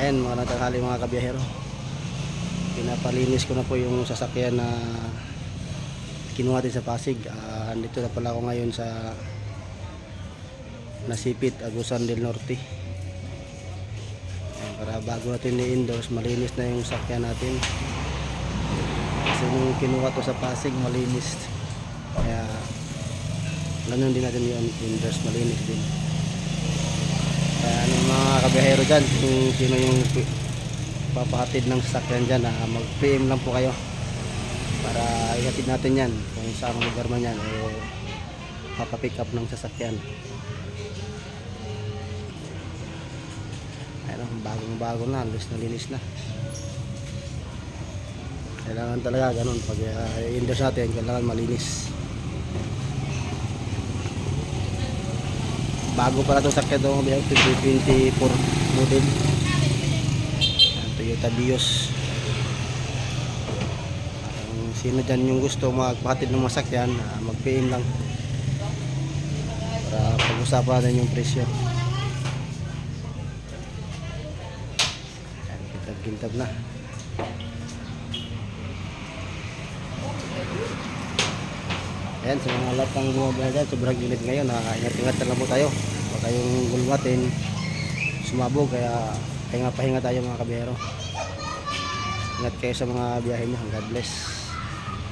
Ayan, mga tanghali mga kabiyahero. Pinapalinis ko na po yung sasakyan na kinuha din sa Pasig. Andito na pala ako ngayon sa Nasipit, Agusan del Norte. Ayan, para bago natin i-endorse, malinis na yung sasakyan natin. Kasi nung kinuha to sa Pasig, malinis. Kaya ganun din natin yung endorse, malinis din. Kaya mga kabiyahero dyan, kung sino yung papahatid ng sasakyan dyan, mag-PM lang po kayo para ihatid natin yan kung saan lugar man yan o papapick up ng sasakyan. Ayun, bagong bago na, halos nalinis na. Kailangan talaga ganun, pag i-endorse natin kailangan malinis. Bago pala itong sakyan doon, 2024 model. Toyota Vios. Sino dyan yung gusto magpahatid ng masakyan, mag-PM lang para pag-usapan natin yung presyo. Kintab-kintab na. Ayan, sa mga lahat ng bumabaya dyan, sobrang init ngayon. Ingat-ingat na lang po tayo. Huwag kayong gulmatin, sumabog, kaya pahinga-pahinga tayo mga kabiyero. Ingat kayo sa mga biyahe nyo. God bless.